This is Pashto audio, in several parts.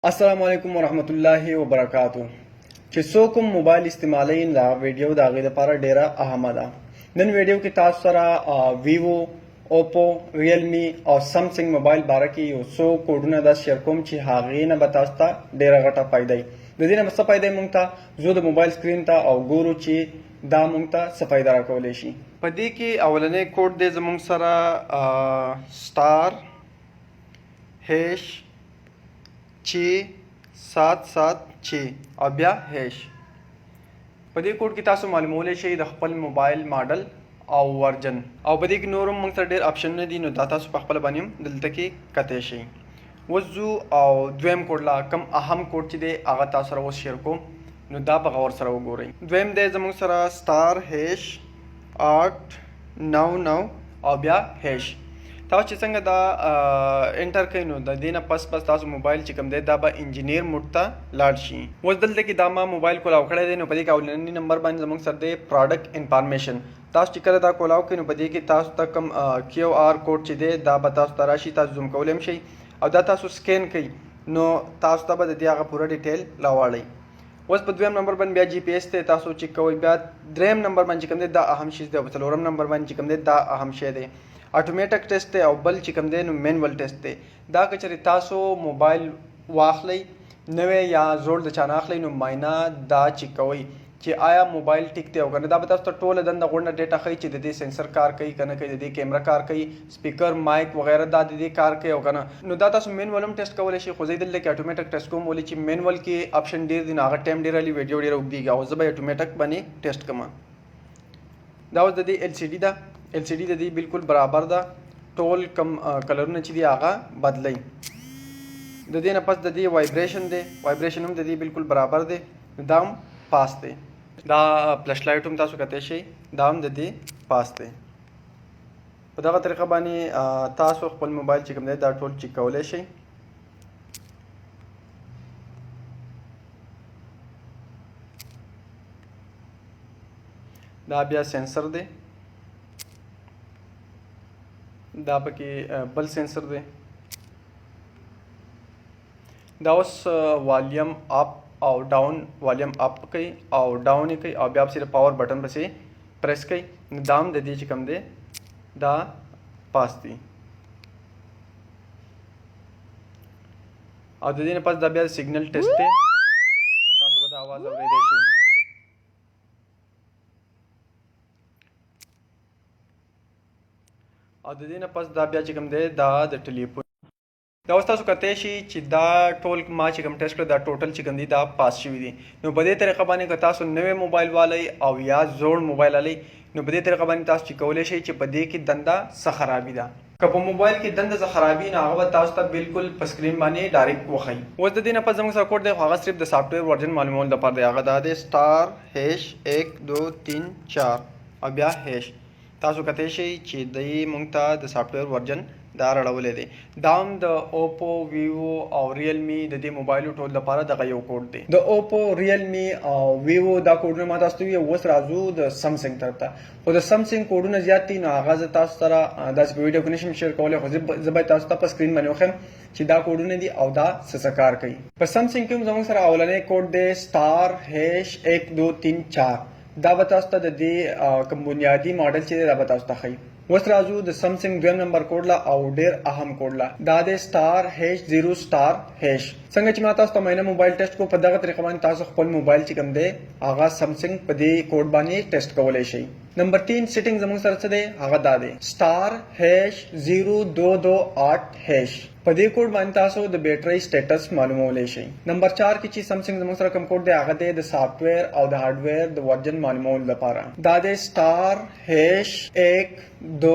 السلام علیکم ورحمت الله وبرکاتو. چې څوک موبایل استعمالوي دا ویډیو د هغې لپاره ډیره اهمه ده. نن ویډیو کې تاسو سره ویوو، اوپو، ریلمی او سمسنګ موبایل باره کې یو څو کوډونه دا شیر کوم چې هغې نه به تاسو ته ډیره غټه فایده وي. د دې نه به څه فایده وي موږ ته، زه د موبایل سکرین ته او ګورو چې دا موږ ته څه فایده راکولی شي. په دې کې اولنی کوډ دی زموږ سره سټار هیش چې 776 او بیا هیش. په دې کوډ کې تاسو معلومولی شئ د خپل موبایل ماډل او ورجن، او په دې کې نور هم موږ سره ډېر آپشنونه دي، نو دا تاسو په خپله باندې هم دلته کې کتی شئ. اوس ځو او دویم کوډ لا کم اهم کوډ چې دی هغه تاسو سره اوس شیر کوم، نو دا په غور سره وګورئ. دویم دی زموږ سره سټار هیش 899 او بیا هیش. تاسو چې څنګه دا انټر کوئ نو د دې نه پس تاسو موبایل چې کوم دی دا به انجینیر موډ ته لاړ شي. اوس دلته کې دا ما موبایل کولاو کړی دی، نو په دې کې اولنی نمبر باندې زموږ سره دی پروډکټ انفارمیشن. تاسو چې کله دا کولاو کوئ نو په دې کې تاسو ته کوم کیو آر کوډ چې دی دا به تاسو ته راشي، تاسو زوم کولی هم شئ او دا تاسو سکین کوئ نو تاسو ته به د دې هغه پوره ډیټیل راواړئ. اوس په دویم نمبر باندې بیا جی پی ایس ته تاسو چیک کوئ. بیا دریم نمبر باندې چې کوم دی دا اهم شی دی، او په څلورم نمبر باندې چې کوم دی دا اهم شی دی اټومیټک ټیسټ دی، او بل چې کوم دی نو مینول ټیسټ دی. دا که چېرې تاسو موبایل واخلئ نوی یا زوړ د چا نه اخلئ نو معاینه دا چیک کوئ چې آیا موبایل ټیک دی او که نه. دا به تاسو ته ټوله دنده غونډه ډیټا ښیي چې د دې سینسر کار کوي که نه کوي، د دې کیمره کار کوي، سپیکر، مایک وغیره دا د دې کار کوي او که نه. نو دا تاسو مینول هم ټیسټ کولی شئ، خو زه دلته کې اټومیټک ټیسټ کوم ولې چې مینول کې آپشن ډېر دي نو هغه ټایم ډېر علي، ویډیو ډېره اوږدېږي، او زه به اټومیټک باندې ټیسټ کوم. دا اوس د دې ایل سی ډي ده، ایل سی ډي د دې بالکل برابر ده، ټول کم کلرونه چې دي هغه بدلئ. د دې نه پس د دې وایبریشن دی، وایبریشن هم د دې بالکل برابر دی، دا هم پاس دی. دا فلش لایټ هم تاسو کتی شئ، دا هم د دې پاس دی. په دغه طریقه باندې تاسو خپل موبایل چې کوم دی دا ټول چیک کولی شئ. دا بیا سینسر دی، دا پکې بل سینسر دی. دا اوس والیوم اپ او ډاون، والیوم اپ کوي او ډاون یې کوي او بیا صرف پاور بټن پسې پریس کوي. دا هم د دې چې کوم دی دا پاس دی، او د دې نه پس دا بیا سیګنل ټیسټ دی، تاسو به دا आवाज اورېدی شئ. او د دې نه پس دا بیا چې کوم دی دا د ټلیفون دا اوس تاسو کتی شئ چې دا ټول ما چې کوم ټیسټ کړه دا ټوټل چې کوم دی دا پاس شوي دي. نو په دې طریقه باندې که تاسو نوی موبایل والئ او یا زوړ موبایل والئ نو په دې طریقه باندې تاسو چې کولی شئ چې په دې کې دنده څه خرابي ده. که په موبایل کې دنده څه خرابي نو هغه به تاسو ته بالکل په سکرین باندې ډایرکټ وښیي. اوس د دې نه پس زموږ سره کوډ دی، خو هغه صرف د سافټویر ورژن معلومولو لپاره دی. هغه دا دی سټار هیش 1 2 3 4 او بیا هیش. تاسو کتی شئ چې دی موږ ته د سافټویر ورژن دا راړولی دی. دا هم د اوپو، ویوو او ریلمی د دې موبایلو ټول لپاره دغه یو کوډ دی. د اوپو، ریلمی او ویوو دا کوډونه ما تاسو ته وویل. اوس راځو د سمسنګ طرف ته. خو د سمسنګ کوډونه زیات دي نو هغه زه تاسو سره داسې په ویډیو کې نشم شیر کولی، خو زه باید تاسو ته په سکرین باندې وښیم چې دا کوډونه دي او دا څه کار کوي. په سمسنګ کې هم زموږ سره اولنی کوډ دی سټار هیش 1 2 3 4. دا به تاسو ته د دې کوم بنیادي ماډل چې دی دا به تاسو ته ښیي. اوس راځو د سمسنګ دویم نمبر کوډ لا او ډېر اهم کوډ لا. دا دی سټار هیش 0 سټار هیش. څنګه چې ما تاسو ته معاینه موبایل ټیسټ کو په دغه طریقه باندې تاسو خپل موبایل چې کوم دی هغه سمسنګ په دې کوډ باندې ټیسټ کولی شئ. نمبر 3 سیټینګ زموږ سره څه دی هغه دا دی سټار هیش 0228 هیش. په دې کوډ باندې تاسو د بیټرۍ سټیټس معلومولی شئ. نمبر 4 کې چې سمسنګ زموږ سره کوم کوډ دی هغه دی د سافټویر او د هارډویر د ورژن معلومولو لپاره. دا دی سټار هیش 1 2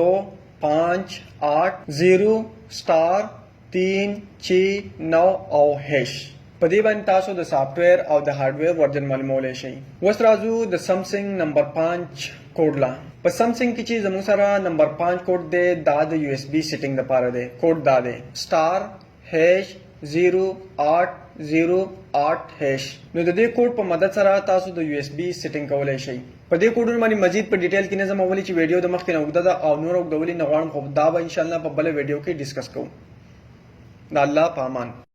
5 8 0 سټار 3 6 9 او هیش. په دې باندې تاسو د سافټویر او د هارډویر ورژن معلومولی شئ. اوس راځو د سمسنګ نمبر 5 کوډ لا. په سمسنګ کې چې زموږ سره نمبر 5 کوډ دی دا د یو اس بي سیټینګ لپاره دی. کوډ دا دی سټار هیش 0808 هیش. نو د دې کوډ په مدد سره تاسو د یو اس بي سیټینګ کولی شئ. په دې کوډونو باندې مزید په ډیټیل کې نه ځم اولی چې ویډیو د مخکې نه اوږده ده او نور اوږدولي نه غواړم، خو دا به انشاءالله په بله ویډیو کې ډسکس کوو. د الله په امان.